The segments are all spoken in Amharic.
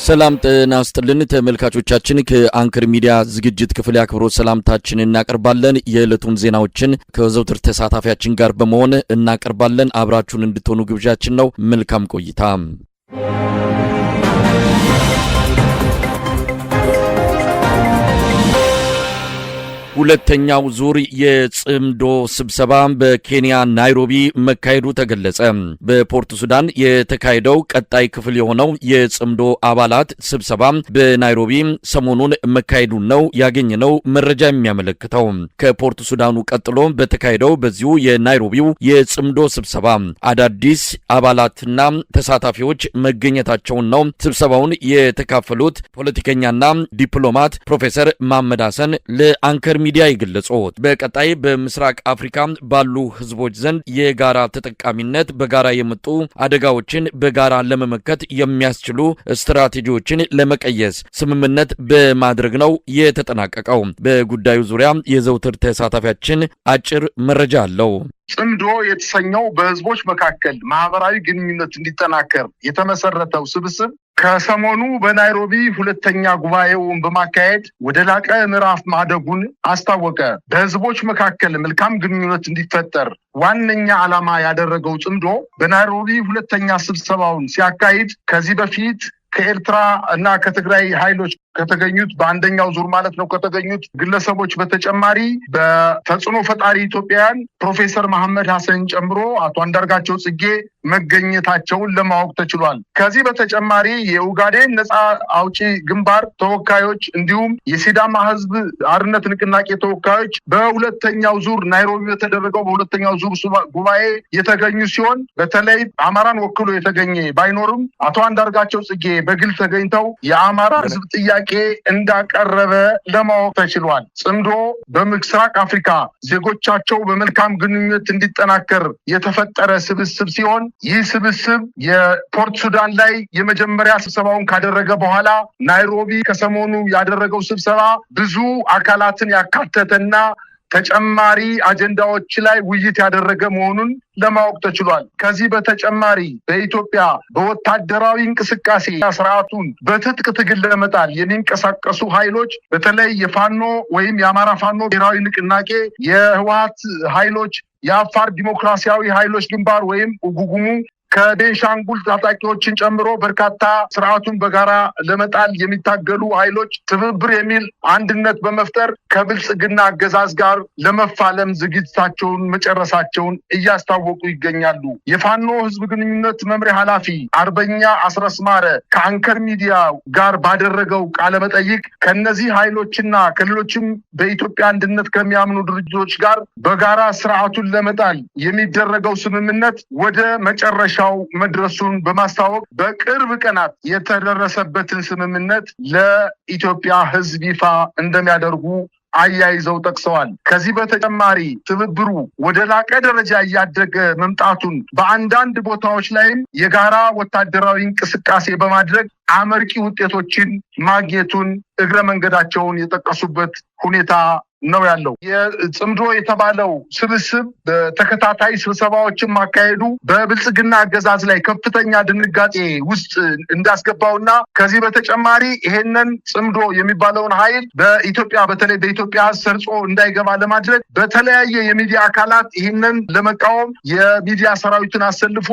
ሰላም ጤና ይስጥልን ተመልካቾቻችን ከአንከር ሚዲያ ዝግጅት ክፍል ያክብሮት ሰላምታችንን እናቀርባለን። የዕለቱን ዜናዎችን ከዘውትር ተሳታፊያችን ጋር በመሆን እናቀርባለን። አብራችሁን እንድትሆኑ ግብዣችን ነው። መልካም ቆይታ። ሁለተኛው ዙር የጽምዶ ስብሰባ በኬንያ ናይሮቢ መካሄዱ ተገለጸ። በፖርት ሱዳን የተካሄደው ቀጣይ ክፍል የሆነው የጽምዶ አባላት ስብሰባ በናይሮቢ ሰሞኑን መካሄዱ ነው ያገኘነው መረጃ የሚያመለክተው። ከፖርት ሱዳኑ ቀጥሎ በተካሄደው በዚሁ የናይሮቢው የጽምዶ ስብሰባ አዳዲስ አባላትና ተሳታፊዎች መገኘታቸውን ነው ስብሰባውን የተካፈሉት ፖለቲከኛና ዲፕሎማት ፕሮፌሰር መሐመድ ሐሰን ለአንከር ሚዲያ ይገለጹት። በቀጣይ በምስራቅ አፍሪካ ባሉ ህዝቦች ዘንድ የጋራ ተጠቃሚነት በጋራ የመጡ አደጋዎችን በጋራ ለመመከት የሚያስችሉ ስትራቴጂዎችን ለመቀየስ ስምምነት በማድረግ ነው የተጠናቀቀው። በጉዳዩ ዙሪያ የዘውትር ተሳታፊያችን አጭር መረጃ አለው። ጽምዶ የተሰኘው በህዝቦች መካከል ማህበራዊ ግንኙነት እንዲጠናከር የተመሰረተው ስብስብ ከሰሞኑ በናይሮቢ ሁለተኛ ጉባኤውን በማካሄድ ወደ ላቀ ምዕራፍ ማደጉን አስታወቀ። በህዝቦች መካከል መልካም ግንኙነት እንዲፈጠር ዋነኛ ዓላማ ያደረገው ጽምዶ በናይሮቢ ሁለተኛ ስብሰባውን ሲያካሂድ ከዚህ በፊት ከኤርትራ እና ከትግራይ ኃይሎች ከተገኙት በአንደኛው ዙር ማለት ነው ከተገኙት ግለሰቦች በተጨማሪ በተጽዕኖ ፈጣሪ ኢትዮጵያውያን ፕሮፌሰር መሐመድ ሐሰን ጨምሮ አቶ አንዳርጋቸው ጽጌ መገኘታቸውን ለማወቅ ተችሏል። ከዚህ በተጨማሪ የኡጋዴን ነፃ አውጪ ግንባር ተወካዮች እንዲሁም የሲዳማ ህዝብ አርነት ንቅናቄ ተወካዮች በሁለተኛው ዙር ናይሮቢ በተደረገው በሁለተኛው ዙር ጉባኤ የተገኙ ሲሆን በተለይ አማራን ወክሎ የተገኘ ባይኖርም አቶ አንዳርጋቸው ጽጌ በግል ተገኝተው የአማራ ህዝብ ጥያቄ እንዳቀረበ ለማወቅ ተችሏል። ጽምዶ በምስራቅ አፍሪካ ዜጎቻቸው በመልካም ግንኙነት እንዲጠናከር የተፈጠረ ስብስብ ሲሆን ይህ ስብስብ የፖርት ሱዳን ላይ የመጀመሪያ ስብሰባውን ካደረገ በኋላ ናይሮቢ ከሰሞኑ ያደረገው ስብሰባ ብዙ አካላትን ያካተተና ተጨማሪ አጀንዳዎች ላይ ውይይት ያደረገ መሆኑን ለማወቅ ተችሏል። ከዚህ በተጨማሪ በኢትዮጵያ በወታደራዊ እንቅስቃሴ ስርዓቱን በትጥቅ ትግል ለመጣል የሚንቀሳቀሱ ኃይሎች በተለይ የፋኖ ወይም የአማራ ፋኖ ብሔራዊ ንቅናቄ፣ የህወሓት ኃይሎች፣ የአፋር ዲሞክራሲያዊ ኃይሎች ግንባር ወይም ጉጉሙ ከቤንሻንጉል ታጣቂዎችን ጨምሮ በርካታ ስርዓቱን በጋራ ለመጣል የሚታገሉ ኃይሎች ትብብር የሚል አንድነት በመፍጠር ከብልጽግና አገዛዝ ጋር ለመፋለም ዝግጅታቸውን መጨረሳቸውን እያስታወቁ ይገኛሉ። የፋኖ ህዝብ ግንኙነት መምሪያ ኃላፊ አርበኛ አስረስ ማረ ከአንከር ሚዲያ ጋር ባደረገው ቃለ መጠይቅ ከነዚህ ኃይሎችና ከሌሎችም በኢትዮጵያ አንድነት ከሚያምኑ ድርጅቶች ጋር በጋራ ስርዓቱን ለመጣል የሚደረገው ስምምነት ወደ መጨረሻ መድረሱን በማስታወቅ በቅርብ ቀናት የተደረሰበትን ስምምነት ለኢትዮጵያ ህዝብ ይፋ እንደሚያደርጉ አያይዘው ጠቅሰዋል። ከዚህ በተጨማሪ ትብብሩ ወደ ላቀ ደረጃ እያደገ መምጣቱን በአንዳንድ ቦታዎች ላይም የጋራ ወታደራዊ እንቅስቃሴ በማድረግ አመርቂ ውጤቶችን ማግኘቱን እግረ መንገዳቸውን የጠቀሱበት ሁኔታ ነው ያለው። የጽምዶ የተባለው ስብስብ በተከታታይ ስብሰባዎችን ማካሄዱ በብልጽግና አገዛዝ ላይ ከፍተኛ ድንጋጤ ውስጥ እንዳስገባውና ከዚህ በተጨማሪ ይሄንን ጽምዶ የሚባለውን ኃይል በኢትዮጵያ በተለይ በኢትዮጵያ ሰርጾ እንዳይገባ ለማድረግ በተለያየ የሚዲያ አካላት ይሄንን ለመቃወም የሚዲያ ሰራዊትን አሰልፎ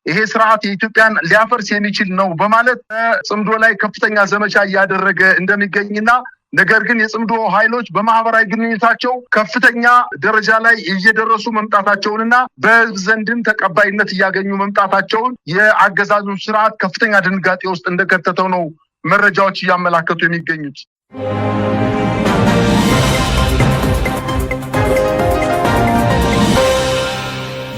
ይሄ ስርዓት የኢትዮጵያን ሊያፈርስ የሚችል ነው በማለት ጽምዶ ላይ ከፍተኛ ዘመቻ እያደረገ እንደሚገኝና ነገር ግን የጽምዶ ኃይሎች በማህበራዊ ግንኙነታቸው ከፍተኛ ደረጃ ላይ እየደረሱ መምጣታቸውንና በህዝብ ዘንድም ተቀባይነት እያገኙ መምጣታቸውን የአገዛዙ ስርዓት ከፍተኛ ድንጋጤ ውስጥ እንደከተተው ነው መረጃዎች እያመላከቱ የሚገኙት።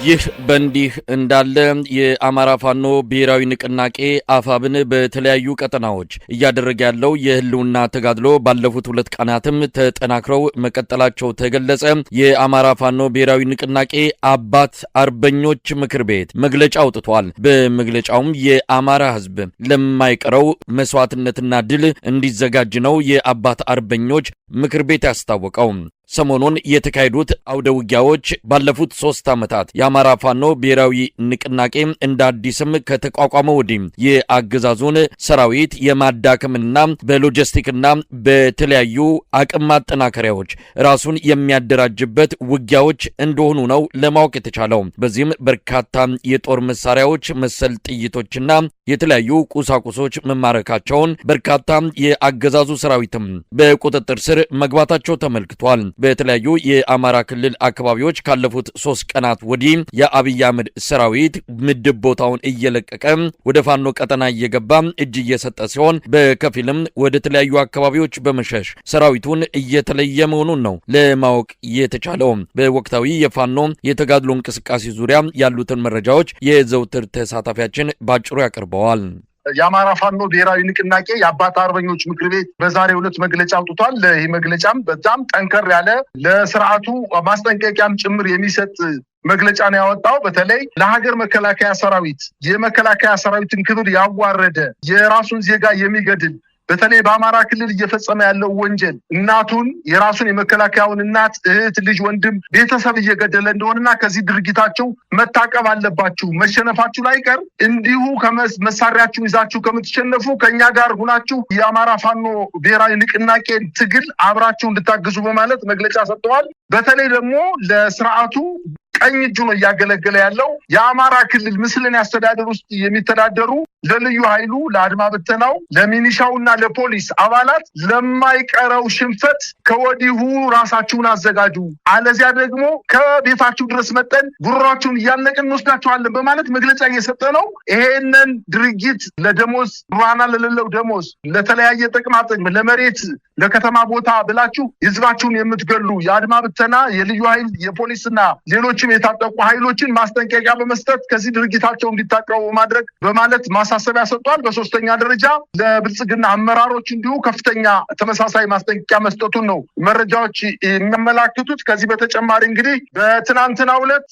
ይህ በእንዲህ እንዳለ የአማራ ፋኖ ብሔራዊ ንቅናቄ አፋብን በተለያዩ ቀጠናዎች እያደረገ ያለው የህልውና ተጋድሎ ባለፉት 2 ቀናትም ተጠናክረው መቀጠላቸው ተገለጸ። የአማራ ፋኖ ብሔራዊ ንቅናቄ አባት አርበኞች ምክር ቤት መግለጫ አውጥቷል። በመግለጫውም የአማራ ህዝብ ለማይቀረው መስዋዕትነትና ድል እንዲዘጋጅ ነው የአባት አርበኞች ምክር ቤት ያስታወቀው። ሰሞኑን የተካሄዱት አውደ ውጊያዎች ባለፉት 3 ዓመታት የአማራ ፋኖ ብሔራዊ ንቅናቄ እንደ አዲስም ከተቋቋመ ወዲህ የአገዛዙን ሰራዊት የማዳከምና በሎጂስቲክና በተለያዩ አቅም ማጠናከሪያዎች ራሱን የሚያደራጅበት ውጊያዎች እንደሆኑ ነው ለማወቅ የተቻለው። በዚህም በርካታ የጦር መሳሪያዎች መሰል ጥይቶችና የተለያዩ ቁሳቁሶች መማረካቸውን በርካታ የአገዛዙ ሰራዊትም በቁጥጥር ስር መግባታቸው ተመልክቷል። በተለያዩ የአማራ ክልል አካባቢዎች ካለፉት 3 ቀናት ወዲህ የአብይ አህመድ ሰራዊት ምድብ ቦታውን እየለቀቀ ወደ ፋኖ ቀጠና እየገባ እጅ እየሰጠ ሲሆን በከፊልም ወደ ተለያዩ አካባቢዎች በመሸሽ ሰራዊቱን እየተለየ መሆኑን ነው ለማወቅ የተቻለው። በወቅታዊ የፋኖ የተጋድሎ እንቅስቃሴ ዙሪያ ያሉትን መረጃዎች የዘውትር ተሳታፊያችን ባጭሩ ያቀርበዋል። የአማራ ፋኖ ብሔራዊ ንቅናቄ የአባት አርበኞች ምክር ቤት በዛሬው ዕለት መግለጫ አውጥቷል። ይህ መግለጫም በጣም ጠንከር ያለ ለስርዓቱ ማስጠንቀቂያም ጭምር የሚሰጥ መግለጫ ነው ያወጣው። በተለይ ለሀገር መከላከያ ሰራዊት የመከላከያ ሰራዊትን ክብር ያዋረደ የራሱን ዜጋ የሚገድል በተለይ በአማራ ክልል እየፈጸመ ያለው ወንጀል እናቱን የራሱን የመከላከያውን እናት፣ እህት፣ ልጅ፣ ወንድም ቤተሰብ እየገደለ እንደሆነና ከዚህ ድርጊታቸው መታቀብ አለባችሁ፣ መሸነፋችሁ ላይቀር እንዲሁ መሳሪያችሁን ይዛችሁ ከምትሸነፉ ከኛ ጋር ሁናችሁ የአማራ ፋኖ ብሔራዊ ንቅናቄ ትግል አብራችሁ እንድታግዙ በማለት መግለጫ ሰጥተዋል። በተለይ ደግሞ ለስርዓቱ ቀኝ እጁ ነው እያገለገለ ያለው የአማራ ክልል ምስልን አስተዳደር ውስጥ የሚተዳደሩ ለልዩ ኃይሉ፣ ለአድማ ብተናው፣ ለሚኒሻውና ለፖሊስ አባላት ለማይቀረው ሽንፈት ከወዲሁ ራሳችሁን አዘጋጁ፣ አለዚያ ደግሞ ከቤታችሁ ድረስ መጠን ጉሮሯችሁን እያነቅን እንወስዳችኋለን በማለት መግለጫ እየሰጠ ነው። ይሄንን ድርጊት ለደሞዝ ሩሃና ለሌለው ደሞዝ፣ ለተለያየ ጥቅማጥቅም፣ ለመሬት ለከተማ ቦታ ብላችሁ ህዝባችሁን የምትገሉ የአድማ ብተና፣ የልዩ ኃይል፣ የፖሊስና ሌሎችም የታጠቁ ኃይሎችን ማስጠንቀቂያ በመስጠት ከዚህ ድርጊታቸው እንዲታቀቡ ማድረግ በማለት ማሳሰቢያ ሰጥቷል። በሶስተኛ ደረጃ ለብልጽግና አመራሮች እንዲሁ ከፍተኛ ተመሳሳይ ማስጠንቀቂያ መስጠቱን ነው መረጃዎች የሚያመላክቱት። ከዚህ በተጨማሪ እንግዲህ በትናንትናው ዕለት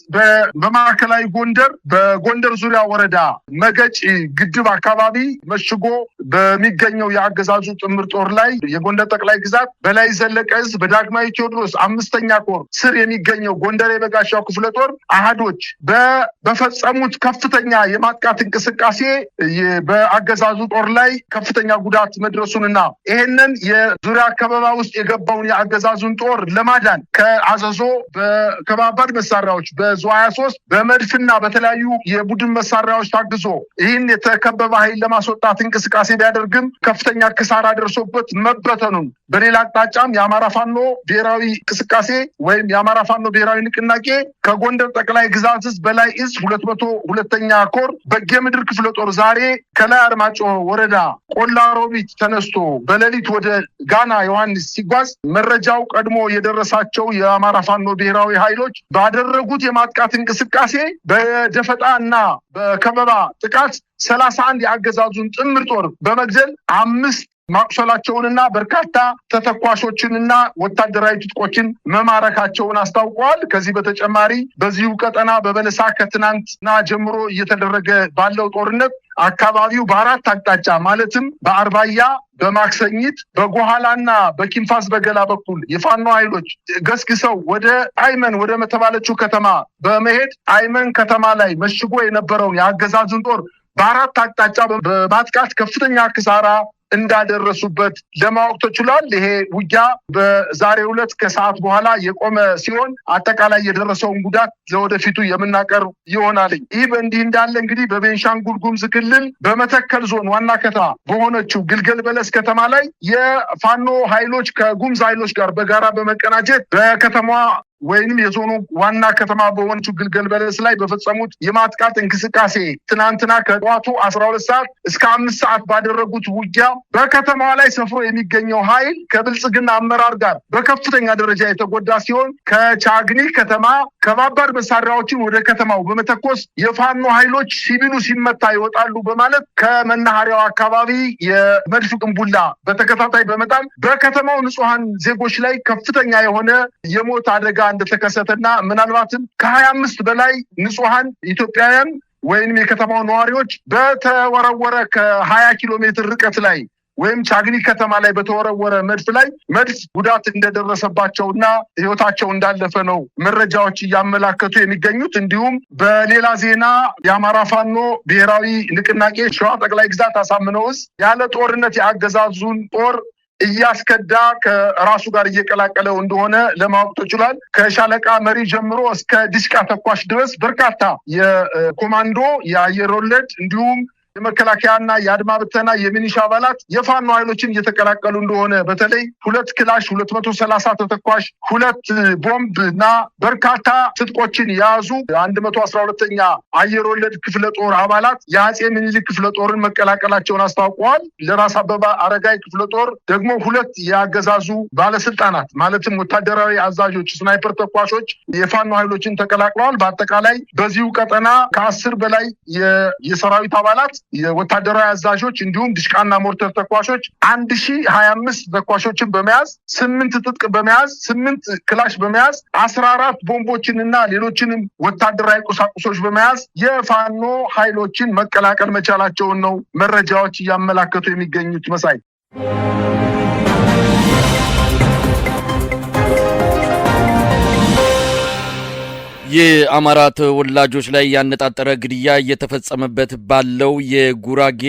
በማዕከላዊ ጎንደር በጎንደር ዙሪያ ወረዳ መገጭ ግድብ አካባቢ መሽጎ በሚገኘው የአገዛዙ ጥምር ጦር ላይ የጎንደር ጠቅላይ ግዛት በላይ ዘለቀ ዕዝ በዳግማዊ ቴዎድሮስ 5ኛ ኮር ስር የሚገኘው ጎንደር የበጋሻው ክፍለ ጦር አሃዶች በፈጸሙት ከፍተኛ የማጥቃት እንቅስቃሴ በአገዛዙ ጦር ላይ ከፍተኛ ጉዳት መድረሱንና ይሄንን የዙሪያ ከበባ ውስጥ የገባውን የአገዛዙን ጦር ለማዳን ከአዘዞ በከባባድ መሳሪያዎች በዙ 23 በመድፍና በተለያዩ የቡድን መሳሪያዎች ታግዞ ይህን የተከበበ ኃይል ለማስወጣት እንቅስቃሴ ቢያደርግም ከፍተኛ ክሳራ ደርሶበት መበተኑን፣ በሌላ አቅጣጫም የአማራ ፋኖ ብሔራዊ እንቅስቃሴ ወይም የአማራ ፋኖ ብሔራዊ ንቅናቄ ከጎንደር ጠቅላይ ግዛት ዕዝ በላይ ዕዝ 202ኛ ኮር በጌምድር ክፍለ ጦር ዛሬ ከላይ አርማጮ ወረዳ ቆላ ሮቢት ተነስቶ በሌሊት ወደ ጋና ዮሐንስ ሲጓዝ መረጃው ቀድሞ የደረሳቸው የአማራ ፋኖ ብሔራዊ ኃይሎች ባደረጉት የማጥቃት እንቅስቃሴ በደፈጣ እና በከበባ ጥቃት 31 የአገዛዙን ጥምር ጦር በመግደል 5 ማቁሰላቸውንና በርካታ ተተኳሾችንና ወታደራዊ ትጥቆችን መማረካቸውን አስታውቀዋል። ከዚህ በተጨማሪ በዚሁ ቀጠና በበለሳ ከትናንትና ጀምሮ እየተደረገ ባለው ጦርነት አካባቢው በአራት አቅጣጫ ማለትም በአርባያ፣ በማክሰኝት፣ በጎሃላና በኪንፋስ በገላ በኩል የፋኖ ኃይሎች ገስግሰው ወደ አይመን ወደ መተባለችው ከተማ በመሄድ አይመን ከተማ ላይ መሽጎ የነበረውን የአገዛዙን ጦር በአራት አቅጣጫ በማጥቃት ከፍተኛ ክሳራ እንዳደረሱበት ለማወቅ ተችሏል። ይሄ ውጊያ በዛሬው ዕለት ከሰዓት በኋላ የቆመ ሲሆን አጠቃላይ የደረሰውን ጉዳት ለወደፊቱ የምናቀርብ ይሆናል። ይህ በእንዲህ እንዳለ እንግዲህ በቤንሻንጉል ጉሙዝ ክልል በመተከል ዞን ዋና ከተማ በሆነችው ግልገል በለስ ከተማ ላይ የፋኖ ኃይሎች ከጉሙዝ ኃይሎች ጋር በጋራ በመቀናጀት በከተማዋ ወይንም የዞኑ ዋና ከተማ በሆነችው ግልገል በለስ ላይ በፈጸሙት የማጥቃት እንቅስቃሴ ትናንትና ከጠዋቱ 12 ሰዓት እስከ 5 ሰዓት ባደረጉት ውጊያ በከተማዋ ላይ ሰፍሮ የሚገኘው ኃይል ከብልጽግና አመራር ጋር በከፍተኛ ደረጃ የተጎዳ ሲሆን ከቻግኒ ከተማ ከባባድ መሳሪያዎችን ወደ ከተማው በመተኮስ የፋኖ ኃይሎች ሲቪሉ ሲመታ ይወጣሉ በማለት ከመናኸሪያው አካባቢ የመድፍ ቅንቡላ በተከታታይ በመጣል በከተማው ንጹሃን ዜጎች ላይ ከፍተኛ የሆነ የሞት አደጋ እንደተከሰተና ምናልባትም ከ25 በላይ ንጹሃን ኢትዮጵያውያን ወይንም የከተማው ነዋሪዎች በተወረወረ ከ20 ኪሎ ሜትር ርቀት ላይ ወይም ቻግኒ ከተማ ላይ በተወረወረ መድፍ ጉዳት እንደደረሰባቸውና ህይወታቸው እንዳለፈ ነው መረጃዎች እያመላከቱ የሚገኙት። እንዲሁም በሌላ ዜና የአማራ ፋኖ ብሔራዊ ንቅናቄ ሸዋ ጠቅላይ ግዛት አሳምነው ዕዝ ያለ ጦርነት የአገዛዙን ጦር እያስከዳ ከራሱ ጋር እየቀላቀለው እንደሆነ ለማወቅ ተችሏል። ከሻለቃ መሪ ጀምሮ እስከ ዲሽቃ ተኳሽ ድረስ በርካታ የኮማንዶ የአየር ወለድ እንዲሁም የመከላከያና የአድማ ብተና የሚኒሻ አባላት የፋኖ ኃይሎችን እየተቀላቀሉ እንደሆነ በተለይ 2 ክላሽ 230 ተተኳሽ 2 ቦምብ እና በርካታ ትጥቆችን የያዙ 112ኛ አየር ወለድ ክፍለ ጦር አባላት የአጼ ምኒልክ ክፍለ ጦርን መቀላቀላቸውን አስታውቀዋል። ለራስ አበባ አረጋይ ክፍለ ጦር ደግሞ 2 ያገዛዙ ባለስልጣናት ማለትም ወታደራዊ አዛዦች ስናይፐር ተኳሾች የፋኖ ኃይሎችን ተቀላቅለዋል። በአጠቃላይ በዚሁ ቀጠና ከ10 በላይ የሰራዊት አባላት የወታደራዊ አዛዦች እንዲሁም ድሽቃና ሞርተር ተኳሾች 1025 ተኳሾችን በመያዝ 8 ትጥቅ በመያዝ 8 ክላሽ በመያዝ 14 ቦምቦችንና ሌሎችንም ወታደራዊ ቁሳቁሶች በመያዝ የፋኖ ኃይሎችን መቀላቀል መቻላቸውን ነው መረጃዎች እያመላከቱ የሚገኙት። መሳይ የአማራ ተወላጆች ላይ ያነጣጠረ ግድያ እየተፈጸመበት ባለው የጉራጌ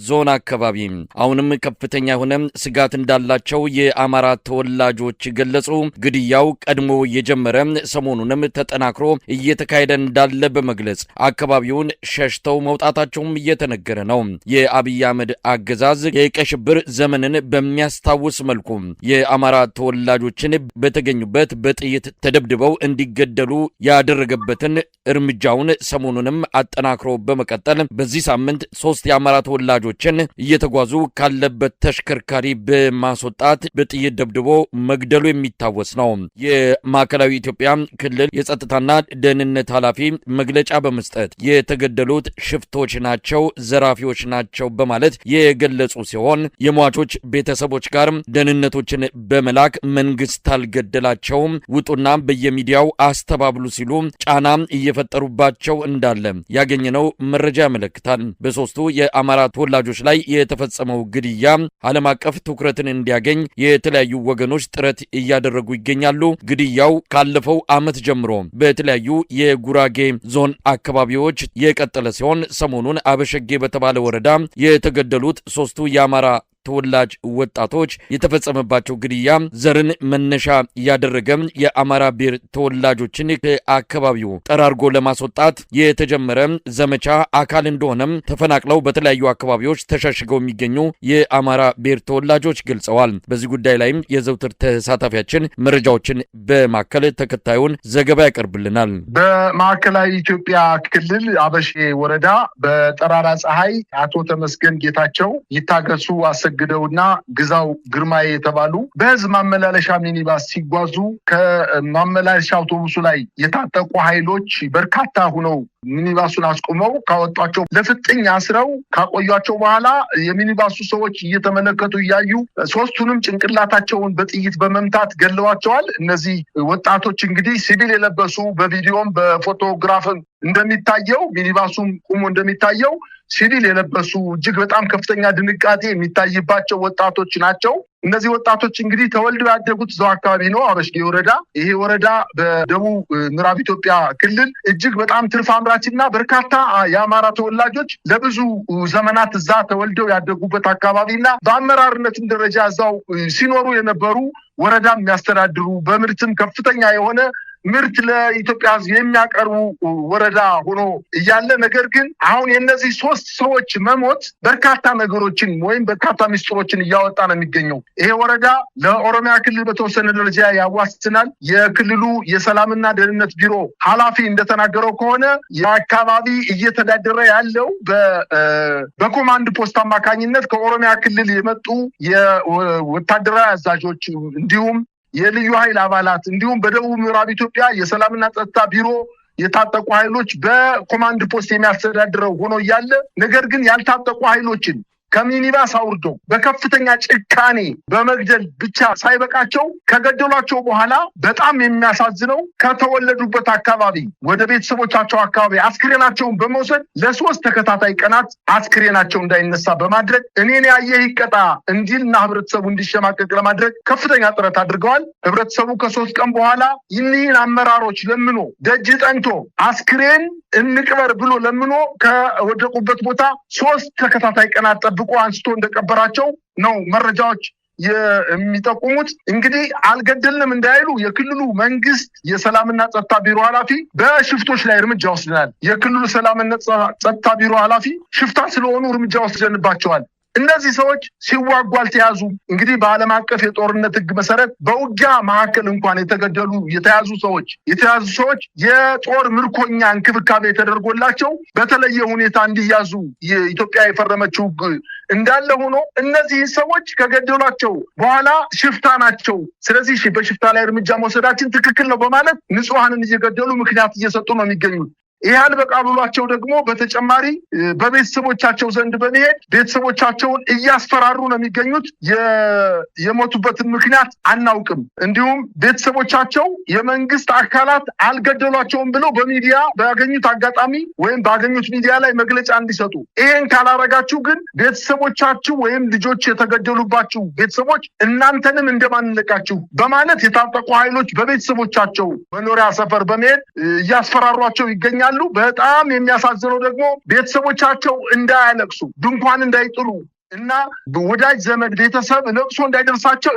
ዞን አካባቢ አሁንም ከፍተኛ የሆነ ስጋት እንዳላቸው የአማራ ተወላጆች ገለጹ። ግድያው ቀድሞ የጀመረ ሰሞኑንም ተጠናክሮ እየተካሄደ እንዳለ በመግለጽ አካባቢውን ሸሽተው መውጣታቸውም እየተነገረ ነው። የአብይ አህመድ አገዛዝ የቀይ ሽብር ዘመንን በሚያስታውስ መልኩ የአማራ ተወላጆችን በተገኙበት በጥይት ተደብድበው እንዲገደሉ ያደረገበትን እርምጃውን ሰሞኑንም አጠናክሮ በመቀጠል በዚህ ሳምንት 3 የአማራ ተወላጆችን እየተጓዙ ካለበት ተሽከርካሪ በማስወጣት በጥይት ደብድቦ መግደሉ የሚታወስ ነው። የማዕከላዊ ኢትዮጵያ ክልል የጸጥታና ደህንነት ኃላፊ መግለጫ በመስጠት የተገደሉት ሽፍቶች ናቸው፣ ዘራፊዎች ናቸው በማለት የገለጹ ሲሆን የሟቾች ቤተሰቦች ጋር ደህንነቶችን በመላክ መንግስት አልገደላቸውም፣ ውጡና በየሚዲያው አስተባብሉ ሲሉ ጫና እየፈጠሩባቸው እንዳለ ያገኘነው መረጃ ያመለክታል። በ3ቱ የአማራ ተወላጆች ላይ የተፈጸመው ግድያ ዓለም አቀፍ ትኩረትን እንዲያገኝ የተለያዩ ወገኖች ጥረት እያደረጉ ይገኛሉ። ግድያው ካለፈው ዓመት ጀምሮ በተለያዩ የጉራጌ ዞን አካባቢዎች የቀጠለ ሲሆን ሰሞኑን አበሸጌ በተባለ ወረዳ የተገደሉት 3ቱ የአማራ ተወላጅ ወጣቶች የተፈጸመባቸው ግድያ ዘርን መነሻ ያደረገ የአማራ ብሔር ተወላጆችን ከአካባቢው ጠራርጎ ለማስወጣት የተጀመረ ዘመቻ አካል እንደሆነም ተፈናቅለው በተለያዩ አካባቢዎች ተሸሽገው የሚገኙ የአማራ ብሔር ተወላጆች ገልጸዋል። በዚህ ጉዳይ ላይም የዘውትር ተሳታፊያችን መረጃዎችን በማከል ተከታዩን ዘገባ ያቀርብልናል። በማዕከላዊ ኢትዮጵያ ክልል አበሼ ወረዳ በጠራራ ፀሐይ አቶ ተመስገን ጌታቸው ይታገሱ ግደውና ግዛው ግርማዬ የተባሉ በህዝብ ማመላለሻ ሚኒባስ ሲጓዙ ከማመላለሻ አውቶቡሱ ላይ የታጠቁ ኃይሎች በርካታ ሆነው ሚኒባሱን አስቆመው ካወጧቸው ለፍጥኝ አስረው ካቆያቸው በኋላ የሚኒባሱ ሰዎች እየተመለከቱ እያዩ 3ቱንም ጭንቅላታቸውን በጥይት በመምታት ገለዋቸዋል። እነዚህ ወጣቶች እንግዲህ ሲቪል የለበሱ በቪዲዮም በፎቶግራፍም እንደሚታየው ሚኒባሱም ቁሞ እንደሚታየው ሲቪል የለበሱ እጅግ በጣም ከፍተኛ ድንጋጤ የሚታይባቸው ወጣቶች ናቸው። እነዚህ ወጣቶች እንግዲህ ተወልደው ያደጉት እዛው አካባቢ ነው፣ አበሽጌ ወረዳ። ይሄ ወረዳ በደቡብ ምዕራብ ኢትዮጵያ ክልል እጅግ በጣም ትርፍ አምራችና በርካታ የአማራ ተወላጆች ለብዙ ዘመናት እዛ ተወልደው ያደጉበት አካባቢና በአመራርነትም ደረጃ እዛው ሲኖሩ የነበሩ ወረዳ የሚያስተዳድሩ በምርትም ከፍተኛ የሆነ ምርት ለኢትዮጵያ ሕዝብ የሚያቀርቡ ወረዳ ሆኖ እያለ ነገር ግን አሁን የነዚህ 3 ሰዎች መሞት በርካታ ነገሮችን ወይም በርካታ ሚስጥሮችን እያወጣ ነው የሚገኘው። ይሄ ወረዳ ለኦሮሚያ ክልል በተወሰነ ደረጃ ያዋስናል። የክልሉ የሰላምና ደህንነት ቢሮ ኃላፊ እንደተናገረው ከሆነ የአካባቢ እየተዳደረ ያለው በኮማንድ ፖስት አማካኝነት ከኦሮሚያ ክልል የመጡ የወታደራዊ አዛዦች እንዲሁም የልዩ ኃይል አባላት እንዲሁም በደቡብ ምዕራብ ኢትዮጵያ የሰላምና ጸጥታ ቢሮ የታጠቁ ኃይሎች በኮማንድ ፖስት የሚያስተዳድረው ሆኖ እያለ ነገር ግን ያልታጠቁ ኃይሎችን ከሚኒባስ አውርደው በከፍተኛ ጭካኔ በመግደል ብቻ ሳይበቃቸው ከገደሏቸው በኋላ በጣም የሚያሳዝነው ከተወለዱበት አካባቢ ወደ ቤተሰቦቻቸው አካባቢ አስክሬናቸውን በመውሰድ ለ3 ተከታታይ ቀናት አስክሬናቸው እንዳይነሳ በማድረግ እኔን ያየ ይቀጣ እንዲልና ህብረተሰቡ እንዲሸማቀቅ ለማድረግ ከፍተኛ ጥረት አድርገዋል። ህብረተሰቡ ከ3 ቀን በኋላ ይህን አመራሮች ለምኖ ደጅ ጠንቶ አስክሬን እንቅበር ብሎ ለምኖ ከወደቁበት ቦታ 3 ተከታታይ ቀናት ጠብቆ አንስቶ እንደቀበራቸው ነው መረጃዎች የሚጠቁሙት። እንግዲህ አልገደልንም እንዳይሉ የክልሉ መንግስት የሰላምና ጸጥታ ቢሮ ኃላፊ በሽፍቶች ላይ እርምጃ ወስደናል። የክልሉ ሰላምና ጸጥታ ቢሮ ኃላፊ ሽፍታ ስለሆኑ እርምጃ ወስደንባቸዋል። እነዚህ ሰዎች ሲዋጉ አልተያዙም። እንግዲህ በዓለም አቀፍ የጦርነት ህግ መሰረት በውጊያ መካከል እንኳን የተያዙ ሰዎች የጦር ምርኮኛ እንክብካቤ ተደርጎላቸው በተለየ ሁኔታ እንዲያዙ የኢትዮጵያ የፈረመችው ህግ እንዳለ ሆኖ እነዚህ ሰዎች ከገደሏቸው በኋላ ሽፍታ ናቸው፣ ስለዚህ በሽፍታ ላይ እርምጃ መውሰዳችን ትክክል ነው በማለት ንጹሃንን እየገደሉ ምክንያት እየሰጡ ነው የሚገኙት። ይህ አልበቃ ብሏቸው ደግሞ በተጨማሪ በቤተሰቦቻቸው ዘንድ በመሄድ ቤተሰቦቻቸውን እያስፈራሩ ነው የሚገኙት። የሞቱበትን ምክንያት አናውቅም። እንዲሁም ቤተሰቦቻቸው የመንግስት አካላት አልገደሏቸውም ብለው በሚዲያ ባገኙት አጋጣሚ ወይም ባገኙት ሚዲያ ላይ መግለጫ እንዲሰጡ፣ ይሄን ካላረጋችሁ ግን ቤተሰቦቻችሁ ወይም ልጆች የተገደሉባችሁ ቤተሰቦች እናንተንም እንደማንለቃችሁ በማለት የታጠቁ ኃይሎች በቤተሰቦቻቸው መኖሪያ ሰፈር በመሄድ እያስፈራሯቸው ይገኛሉ። በጣም የሚያሳዝነው ደግሞ ቤተሰቦቻቸው እንዳያለቅሱ፣ ድንኳን እንዳይጥሉ እና ወዳጅ ዘመድ ቤተሰብ ለቅሶ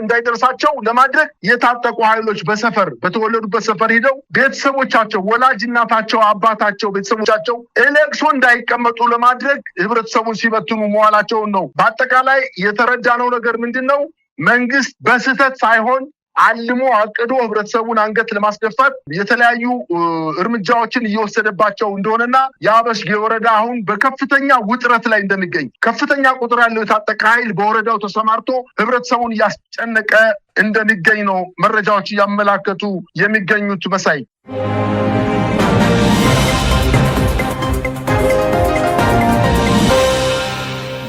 እንዳይደርሳቸው ለማድረግ የታጠቁ ኃይሎች በተወለዱበት ሰፈር ሄደው ቤተሰቦቻቸው ወላጅ እናታቸው፣ አባታቸው፣ ቤተሰቦቻቸው ለቅሶ እንዳይቀመጡ ለማድረግ ህብረተሰቡን ሲበትኑ መዋላቸውን ነው። በአጠቃላይ የተረዳነው ነገር ምንድነው? መንግስት በስህተት ሳይሆን አልሞ አቅዶ ህብረተሰቡን አንገት ለማስደፋት የተለያዩ እርምጃዎችን እየወሰደባቸው እንደሆነና የአበሽጌ ወረዳ አሁን በከፍተኛ ውጥረት ላይ እንደሚገኝ፣ ከፍተኛ ቁጥር ያለው የታጠቀ ኃይል በወረዳው ተሰማርቶ ህብረተሰቡን እያስጨነቀ እንደሚገኝ ነው መረጃዎች እያመላከቱ የሚገኙት። መሳይ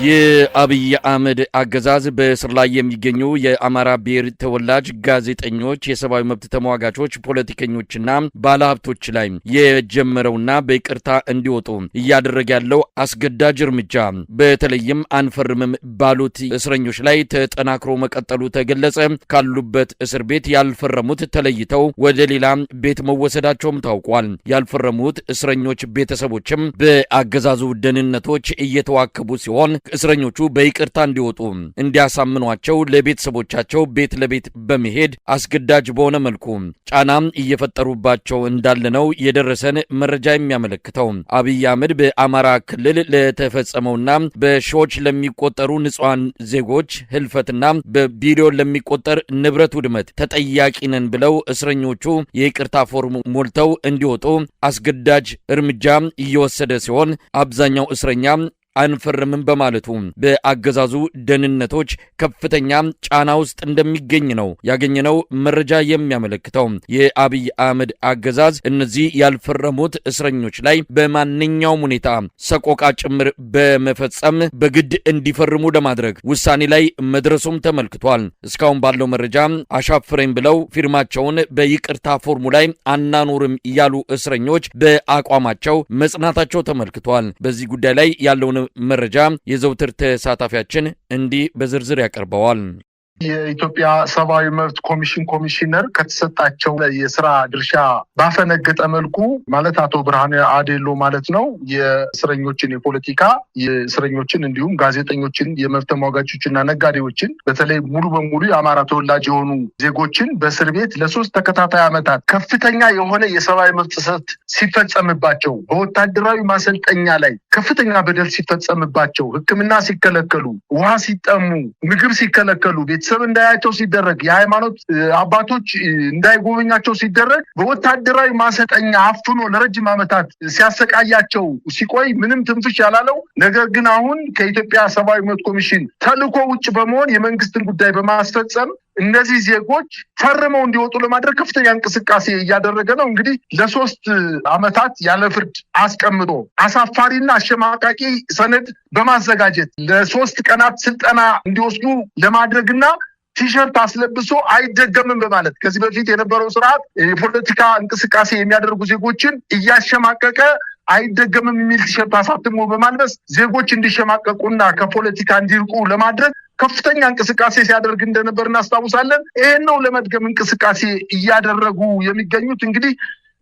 የአብይ አህመድ አገዛዝ በእስር ላይ የሚገኙ የአማራ ብሔር ተወላጅ ጋዜጠኞች፣ የሰብአዊ መብት ተሟጋቾች፣ ፖለቲከኞችና ባለሀብቶች ላይ የጀመረውና በይቅርታ እንዲወጡ እያደረገ ያለው አስገዳጅ እርምጃ በተለይም አንፈርምም ባሉት እስረኞች ላይ ተጠናክሮ መቀጠሉ ተገለጸ። ካሉበት እስር ቤት ያልፈረሙት ተለይተው ወደ ሌላ ቤት መወሰዳቸውም ታውቋል። ያልፈረሙት እስረኞች ቤተሰቦችም በአገዛዙ ደህንነቶች እየተዋከቡ ሲሆን እስረኞቹ በይቅርታ እንዲወጡ እንዲያሳምኗቸው ለቤተሰቦቻቸው ቤት ለቤት በመሄድ አስገዳጅ በሆነ መልኩ ጫና እየፈጠሩባቸው እንዳለ ነው የደረሰን መረጃ የሚያመለክተው። አብይ አህመድ በአማራ ክልል ለተፈጸመውና በሺዎች ለሚቆጠሩ ንጹሃን ዜጎች ህልፈትና በቢሊዮን ለሚቆጠር ንብረት ውድመት ተጠያቂ ነን ብለው እስረኞቹ የይቅርታ ፎርም ሞልተው እንዲወጡ አስገዳጅ እርምጃ እየወሰደ ሲሆን አብዛኛው እስረኛ አንፈርምም በማለቱ በአገዛዙ ደህንነቶች ከፍተኛ ጫና ውስጥ እንደሚገኝ ነው ያገኘነው መረጃ የሚያመለክተው። የአብይ አህመድ አገዛዝ እነዚህ ያልፈረሙት እስረኞች ላይ በማንኛውም ሁኔታ ሰቆቃ ጭምር በመፈጸም በግድ እንዲፈርሙ ለማድረግ ውሳኔ ላይ መድረሱም ተመልክቷል። እስካሁን ባለው መረጃ አሻፍረኝ ብለው ፊርማቸውን በይቅርታ ፎርሙ ላይ አናኖርም ያሉ እስረኞች በአቋማቸው መጽናታቸው ተመልክቷል። በዚህ ጉዳይ ላይ ያለውን መረጃ የዘውትር ተሳታፊያችን እንዲህ በዝርዝር ያቀርበዋል። የኢትዮጵያ ሰብአዊ መብት ኮሚሽነር ከተሰጣቸው የስራ ድርሻ ባፈነገጠ መልኩ ማለት አቶ ብርሃኑ አዴሎ ማለት ነው የእስረኞችን የፖለቲካ የእስረኞችን እንዲሁም ጋዜጠኞችን፣ የመብት ተሟጋቾችና ነጋዴዎችን በተለይ ሙሉ በሙሉ የአማራ ተወላጅ የሆኑ ዜጎችን በእስር ቤት ለ3 ተከታታይ ዓመታት ከፍተኛ የሆነ የሰብአዊ መብት ጥሰት ሲፈጸምባቸው፣ በወታደራዊ ማሰልጠኛ ላይ ከፍተኛ በደል ሲፈጸምባቸው፣ ሕክምና ሲከለከሉ፣ ውሃ ሲጠሙ፣ ምግብ ሲከለከሉ፣ ቤተሰብ እንዳያቸው ሲደረግ፣ የሃይማኖት አባቶች እንዳይጎበኛቸው ሲደረግ፣ በወታደራዊ ማሰልጠኛ አፍኖ ለረጅም ዓመታት ሲያሰቃያቸው ሲቆይ ምንም ትንፍሽ ያላለው ነገር ግን አሁን ከኢትዮጵያ ሰብአዊ መብት ኮሚሽን ተልዕኮ ውጭ በመሆን የመንግስትን ጉዳይ በማስፈጸም እነዚህ ዜጎች ፈርመው እንዲወጡ ለማድረግ ከፍተኛ እንቅስቃሴ እያደረገ ነው። እንግዲህ ለ3 ዓመታት ያለ ፍርድ አስቀምጦ አሳፋሪና አሸማቃቂ ሰነድ በማዘጋጀት ለ3 ቀናት ስልጠና እንዲወስዱ ለማድረግና ቲሸርት አስለብሶ አይደገምም በማለት ከዚህ በፊት የነበረው ስርዓት የፖለቲካ እንቅስቃሴ የሚያደርጉ ዜጎችን እያሸማቀቀ አይደገምም የሚል ቲሸርት አሳትሞ በማልበስ ዜጎች እንዲሸማቀቁና ከፖለቲካ እንዲርቁ ለማድረግ ከፍተኛ እንቅስቃሴ ሲያደርግ እንደነበር እናስታውሳለን። ይሄን ነው ለመድገም እንቅስቃሴ እያደረጉ የሚገኙት። እንግዲህ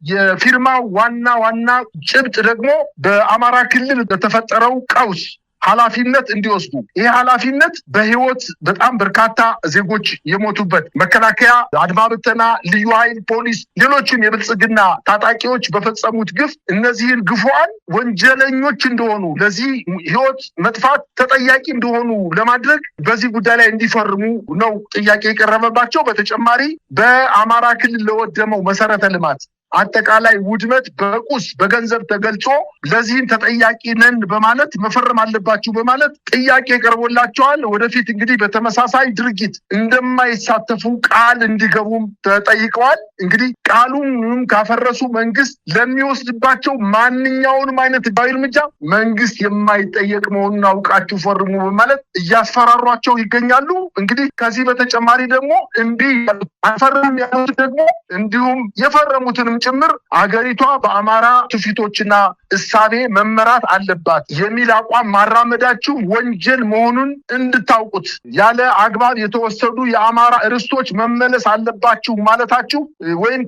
የፊርማው ዋና ጭብጥ ደግሞ በአማራ ክልል በተፈጠረው ቀውስ ኃላፊነት እንዲወስዱ ይሄ ኃላፊነት በህይወት በጣም በርካታ ዜጎች የሞቱበት መከላከያ፣ አድማ ብተና፣ ልዩ ኃይል፣ ፖሊስ፣ ሌሎችም የብልጽግና ታጣቂዎች በፈጸሙት ግፍ እነዚህን ግፉዓን ወንጀለኞች እንደሆኑ ለዚህ ህይወት መጥፋት ተጠያቂ እንደሆኑ ለማድረግ በዚህ ጉዳይ ላይ እንዲፈርሙ ነው ጥያቄ የቀረበባቸው። በተጨማሪ በአማራ ክልል ለወደመው መሰረተ ልማት አጠቃላይ ውድመት በቁስ በገንዘብ ተገልጾ ለዚህም ተጠያቂ ነን በማለት መፈረም አለባችሁ በማለት ጥያቄ ቀርቦላቸዋል። ወደፊት እንግዲህ በተመሳሳይ ድርጊት እንደማይሳተፉ ቃል እንዲገቡም ተጠይቀዋል። እንግዲህ ቃሉን ካፈረሱ መንግስት ለሚወስድባቸው ማንኛውንም አይነት ህጋዊ እርምጃ መንግስት የማይጠየቅ መሆኑን አውቃችሁ ፈርሙ በማለት እያስፈራሯቸው ይገኛሉ። እንግዲህ ከዚህ በተጨማሪ ደግሞ እምቢ አንፈርም ያሉት ደግሞ እንዲሁም የፈረሙትንም ጭምር አገሪቷ በአማራ ትውፊቶችና እሳቤ መመራት አለባት የሚል አቋም ማራመዳችሁ ወንጀል መሆኑን እንድታውቁት፣ ያለ አግባብ የተወሰዱ የአማራ ርስቶች መመለስ አለባችሁ ማለታችሁ ወይም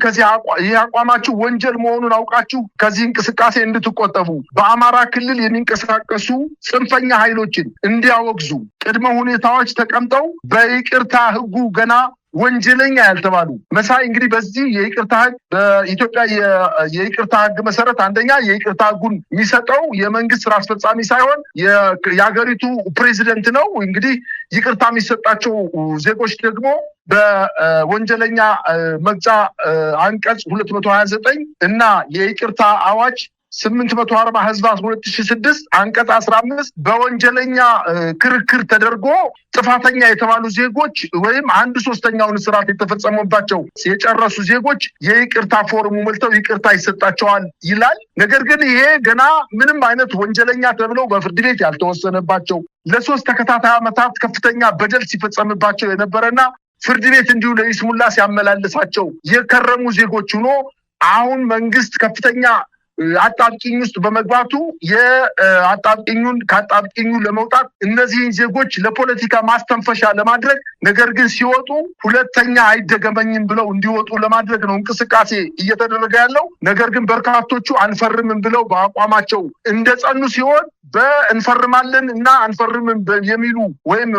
ይህ አቋማችሁ ወንጀል መሆኑን አውቃችሁ ከዚህ እንቅስቃሴ እንድትቆጠቡ፣ በአማራ ክልል የሚንቀሳቀሱ ጽንፈኛ ኃይሎችን እንዲያወግዙ ቅድመ ሁኔታዎች ተቀምጠው በይቅርታ ህጉ ገና ወንጀለኛ ያልተባሉ መሳይ እንግዲህ በዚህ የይቅርታ ህግ በኢትዮጵያ የይቅርታ ህግ መሰረት አንደኛ የይቅርታ ህጉን የሚሰጠው የመንግስት ስራ አስፈጻሚ ሳይሆን የሀገሪቱ ፕሬዚደንት ነው። እንግዲህ ይቅርታ የሚሰጣቸው ዜጎች ደግሞ በወንጀለኛ መቅጫ አንቀጽ 229 እና የይቅርታ አዋጅ 840 ህዝባር 2006 አንቀጽ 15 በወንጀለኛ ክርክር ተደርጎ ጥፋተኛ የተባሉ ዜጎች ወይም 1/3 እስራት የተፈጸመባቸው የጨረሱ ዜጎች የይቅርታ ፎርሙ ሞልተው ይቅርታ ይሰጣቸዋል ይላል። ነገር ግን ይሄ ገና ምንም አይነት ወንጀለኛ ተብለው በፍርድ ቤት ያልተወሰነባቸው ለ3 ተከታታይ ዓመታት ከፍተኛ በደል ሲፈጸምባቸው የነበረና ፍርድ ቤት እንዲሁ ለይስሙላ ሲያመላልሳቸው የከረሙ ዜጎች ሆኖ አሁን መንግስት ከፍተኛ አጣብቂኝ ውስጥ በመግባቱ ከአጣብቂኙ ለመውጣት እነዚህን ዜጎች ለፖለቲካ ማስተንፈሻ ለማድረግ ነገር ግን ሲወጡ ሁለተኛ አይደገመኝም ብለው እንዲወጡ ለማድረግ ነው እንቅስቃሴ እየተደረገ ያለው። ነገር ግን በርካቶቹ አንፈርምም ብለው በአቋማቸው እንደጸኑ ሲሆን በእንፈርማለን እና አንፈርምም የሚሉ ወይም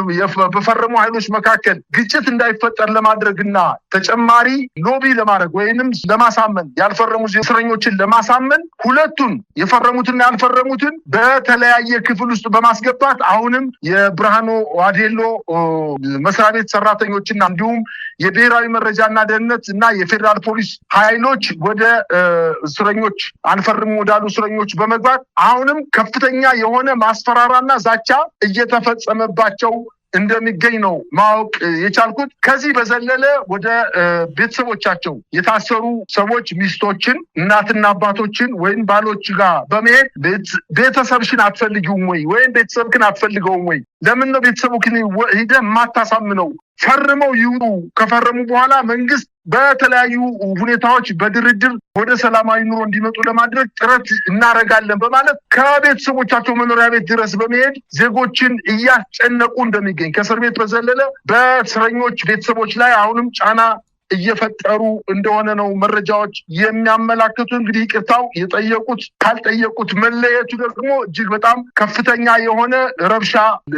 በፈረሙ ኃይሎች መካከል ግጭት እንዳይፈጠር ለማድረግና ተጨማሪ ሎቢ ለማድረግ ወይንም ለማሳመን ያልፈረሙ እስረኞችን ለማሳመን ሁለቱን የፈረሙትና ያልፈረሙትን በተለያየ ክፍል ውስጥ በማስገባት አሁንም የብርሃኑ አዴሎ መስሪያ ቤት ሰራተኞችና እንዲሁም የብሔራዊ መረጃና ደህንነት እና የፌዴራል ፖሊስ ኃይሎች ወደ እስረኞች አንፈርሙ ወዳሉ እስረኞች በመግባት አሁንም ከፍተኛ የሆነ ማስፈራራና ዛቻ እየተፈጸመባቸው እንደሚገኝ ነው ማወቅ የቻልኩት። ከዚህ በዘለለ ወደ ቤተሰቦቻቸው የታሰሩ ሰዎች ሚስቶችን፣ እናትና አባቶችን ወይም ባሎች ጋር በመሄድ ቤተሰብሽን አትፈልጊውም ወይ ወይም ቤተሰብክን አትፈልገውም ወይ? ለምን ነው ቤተሰቡክን ሂደህ የማታሳምነው? ፈርመው ይውጡ። ከፈረሙ በኋላ መንግስት በተለያዩ ሁኔታዎች በድርድር ወደ ሰላማዊ ኑሮ እንዲመጡ ለማድረግ ጥረት እናደርጋለን በማለት ከቤተሰቦቻቸው መኖሪያ ቤት ድረስ በመሄድ ዜጎችን እያስጨነቁ እንደሚገኝ ከእስር ቤት በዘለለ በእስረኞች ቤተሰቦች ላይ አሁንም ጫና እየፈጠሩ እንደሆነ ነው መረጃዎች የሚያመላክቱ። እንግዲህ ይቅርታው የጠየቁት ካልጠየቁት መለየቱ ደግሞ እጅግ በጣም ከፍተኛ የሆነ ረብሻ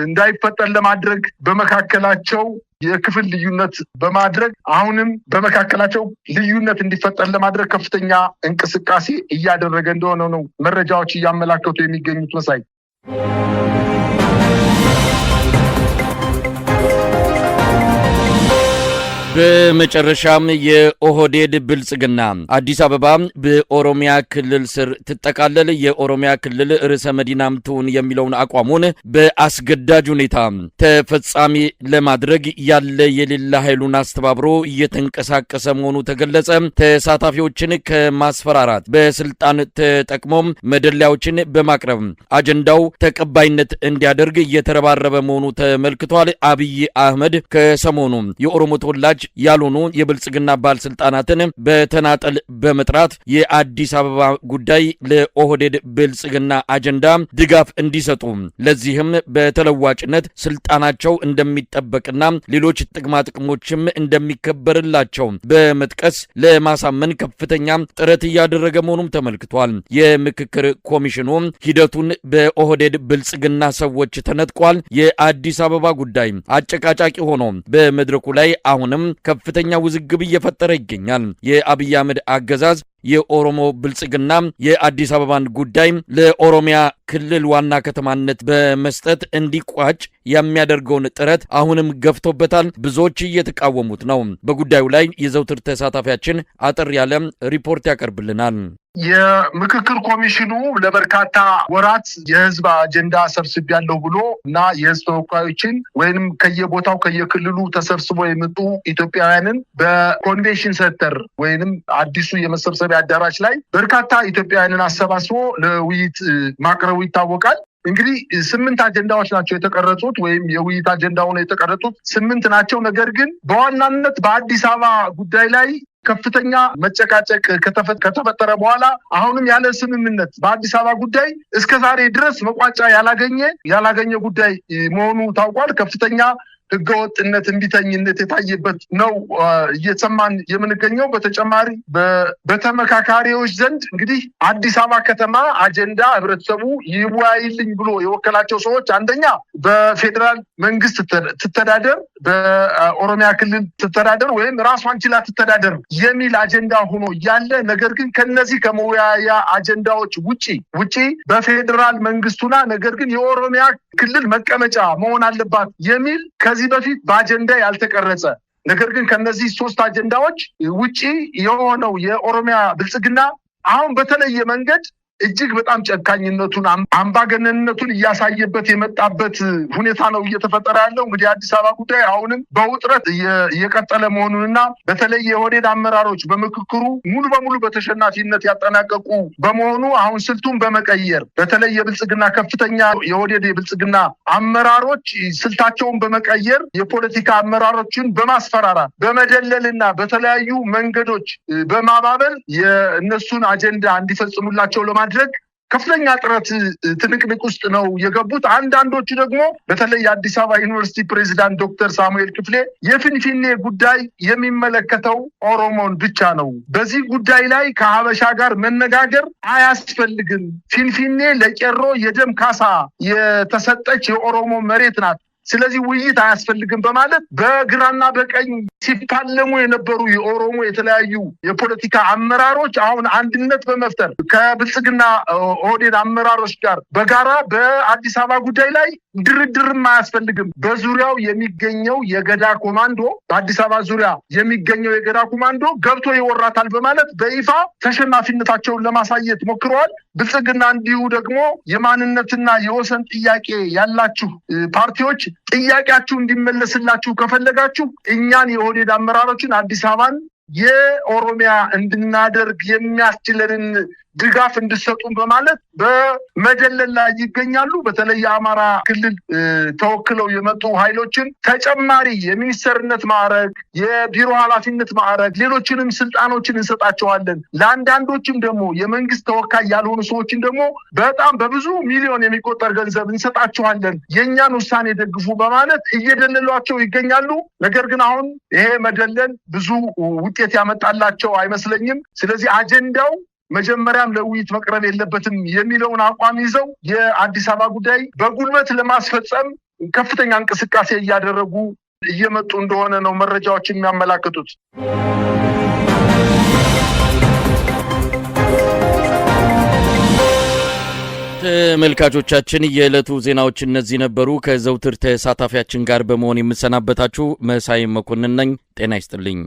እንዳይፈጠር ለማድረግ በመካከላቸው የክፍል ልዩነት በማድረግ አሁንም በመካከላቸው ልዩነት እንዲፈጠር ለማድረግ ከፍተኛ እንቅስቃሴ እያደረገ እንደሆነ ነው መረጃዎች እያመላከቱ የሚገኙት። መሳይ በመጨረሻም የኦህዴድ ብልጽግና አዲስ አበባ በኦሮሚያ ክልል ስር ትጠቃለል፣ የኦሮሚያ ክልል ርዕሰ መዲናም ትሁን የሚለውን አቋሙን በአስገዳጅ ሁኔታ ተፈጻሚ ለማድረግ ያለ የሌላ ኃይሉን አስተባብሮ እየተንቀሳቀሰ መሆኑ ተገለጸ። ተሳታፊዎችን ከማስፈራራት በስልጣን ተጠቅሞም መደለያዎችን በማቅረብ አጀንዳው ተቀባይነት እንዲያደርግ እየተረባረበ መሆኑ ተመልክቷል። አብይ አህመድ ከሰሞኑ የኦሮሞ ተወላጅ ያልሆኑ የብልጽግና ባለስልጣናትን በተናጠል በመጥራት የአዲስ አበባ ጉዳይ ለኦህዴድ ብልጽግና አጀንዳ ድጋፍ እንዲሰጡ ለዚህም በተለዋጭነት ስልጣናቸው እንደሚጠበቅና ሌሎች ጥቅማ ጥቅሞችም እንደሚከበርላቸው በመጥቀስ ለማሳመን ከፍተኛ ጥረት እያደረገ መሆኑም ተመልክቷል። የምክክር ኮሚሽኑ ሂደቱን በኦህዴድ ብልጽግና ሰዎች ተነጥቋል። የአዲስ አበባ ጉዳይ አጨቃጫቂ ሆኖ በመድረኩ ላይ አሁንም ከፍተኛ ውዝግብ እየፈጠረ ይገኛል። የአብይ አህመድ አገዛዝ የኦሮሞ ብልጽግና የአዲስ አበባን ጉዳይ ለኦሮሚያ ክልል ዋና ከተማነት በመስጠት እንዲቋጭ የሚያደርገውን ጥረት አሁንም ገፍቶበታል። ብዙዎች እየተቃወሙት ነው። በጉዳዩ ላይ የዘውትር ተሳታፊያችን አጠር ያለ ሪፖርት ያቀርብልናል። የምክክር ኮሚሽኑ ለበርካታ ወራት የህዝብ አጀንዳ ሰብስቤያለሁ ብሎ እና የህዝብ ተወካዮችን ወይንም ከየቦታው ከየክልሉ ተሰብስቦ የመጡ ኢትዮጵያውያንን በኮንቬንሽን ሴንተር ወይንም አዲሱ የመሰብሰቢያ አዳራሽ ላይ በርካታ ኢትዮጵያውያንን አሰባስቦ ለውይይት ማቅረቡ ይታወቃል። እንግዲህ 8 አጀንዳዎች ናቸው የተቀረጹት ወይም የውይይት አጀንዳ ሆነው የተቀረጹት 8 ናቸው። ነገር ግን በዋናነት በአዲስ አበባ ጉዳይ ላይ ከፍተኛ መጨቃጨቅ ከተፈጠረ በኋላ አሁንም ያለ ስምምነት በአዲስ አበባ ጉዳይ እስከዛሬ ድረስ መቋጫ ያላገኘ ጉዳይ መሆኑ ታውቋል። ከፍተኛ ህገወጥነት፣ እንቢተኝነት የታየበት ነው እየሰማን የምንገኘው። በተጨማሪ በተመካካሪዎች ዘንድ እንግዲህ አዲስ አበባ ከተማ አጀንዳ ህብረተሰቡ ይወያይልኝ ብሎ የወከላቸው ሰዎች አንደኛ በፌዴራል መንግስት ትተዳደር፣ በኦሮሚያ ክልል ትተዳደር ወይም ራሷን ችላ ትተዳደር የሚል አጀንዳ ሆኖ ያለ፣ ነገር ግን ከነዚህ ከመወያያ አጀንዳዎች ውጪ በፌዴራል መንግስቱና ነገር ግን የኦሮሚያ ክልል መቀመጫ መሆን አለባት የሚል ከዚህ በፊት በአጀንዳ ያልተቀረጸ ነገር ግን ከነዚህ 3 አጀንዳዎች ውጪ የሆነው የኦሮሚያ ብልጽግና አሁን በተለየ መንገድ እጅግ በጣም ጨካኝነቱን አምባገነንነቱን እያሳየበት የመጣበት ሁኔታ ነው እየተፈጠረ ያለው። እንግዲህ አዲስ አበባ ጉዳይ አሁንም በውጥረት እየቀጠለ መሆኑንና በተለይ የኦህዴድ አመራሮች በምክክሩ ሙሉ በሙሉ በተሸናፊነት ያጠናቀቁ በመሆኑ አሁን ስልቱን በመቀየር በተለይ የብልጽግና ከፍተኛ የኦህዴድ የብልጽግና አመራሮች ስልታቸውን በመቀየር የፖለቲካ አመራሮችን በማስፈራራት በመደለልና በተለያዩ መንገዶች በማባበል የእነሱን አጀንዳ እንዲፈጽሙላቸው ለማድረግ ከፍተኛ ጥረት ትንቅንቅ ውስጥ ነው የገቡት። አንዳንዶቹ ደግሞ በተለይ የአዲስ አበባ ዩኒቨርሲቲ ፕሬዚዳንት ዶክተር ሳሙኤል ክፍሌ የፊንፊኔ ጉዳይ የሚመለከተው ኦሮሞን ብቻ ነው፣ በዚህ ጉዳይ ላይ ከሀበሻ ጋር መነጋገር አያስፈልግም፣ ፊንፊኔ ለቄሮ የደም ካሳ የተሰጠች የኦሮሞ መሬት ናት፣ ስለዚህ ውይይት አያስፈልግም በማለት በግራና በቀኝ ሲፋለሙ የነበሩ የኦሮሞ የተለያዩ የፖለቲካ አመራሮች አሁን አንድነት በመፍጠር ከብልጽግና ኦህዴድ አመራሮች ጋር በጋራ በአዲስ አበባ ጉዳይ ላይ ድርድርም አያስፈልግም፣ በዙሪያው የሚገኘው የገዳ ኮማንዶ በአዲስ አበባ ዙሪያ የሚገኘው የገዳ ኮማንዶ ገብቶ ይወራታል በማለት በይፋ ተሸናፊነታቸውን ለማሳየት ሞክረዋል። ብልጽግና እንዲሁ ደግሞ የማንነትና የወሰን ጥያቄ ያላችሁ ፓርቲዎች ጥያቄያችሁ እንዲመለስላችሁ ከፈለጋችሁ እኛን የኦህዴድ አመራሮችን አዲስ አበባን የኦሮሚያ እንድናደርግ የሚያስችለንን ድጋፍ እንድሰጡን በማለት በመደለል ላይ ይገኛሉ። በተለይ የአማራ ክልል ተወክለው የመጡ ኃይሎችን ተጨማሪ የሚኒስተርነት ማዕረግ፣ የቢሮ ኃላፊነት ማዕረግ፣ ሌሎችንም ስልጣኖችን እንሰጣቸዋለን፣ ለአንዳንዶችም ደግሞ የመንግስት ተወካይ ያልሆኑ ሰዎችን ደግሞ በጣም በብዙ ሚሊዮን የሚቆጠር ገንዘብ እንሰጣቸዋለን፣ የእኛን ውሳኔ ደግፉ በማለት እየደለሏቸው ይገኛሉ። ነገር ግን አሁን ይሄ መደለል ብዙ ውጤት ያመጣላቸው አይመስለኝም። ስለዚህ አጀንዳው መጀመሪያም ለውይይት መቅረብ የለበትም የሚለውን አቋም ይዘው የአዲስ አበባ ጉዳይ በጉልበት ለማስፈጸም ከፍተኛ እንቅስቃሴ እያደረጉ እየመጡ እንደሆነ ነው መረጃዎች የሚያመላክቱት። ተመልካቾቻችን የዕለቱ ዜናዎች እነዚህ ነበሩ። ከዘውትር ተሳታፊያችን ጋር በመሆን የምሰናበታችሁ መሳይ መኮንን ነኝ። ጤና ይስጥልኝ።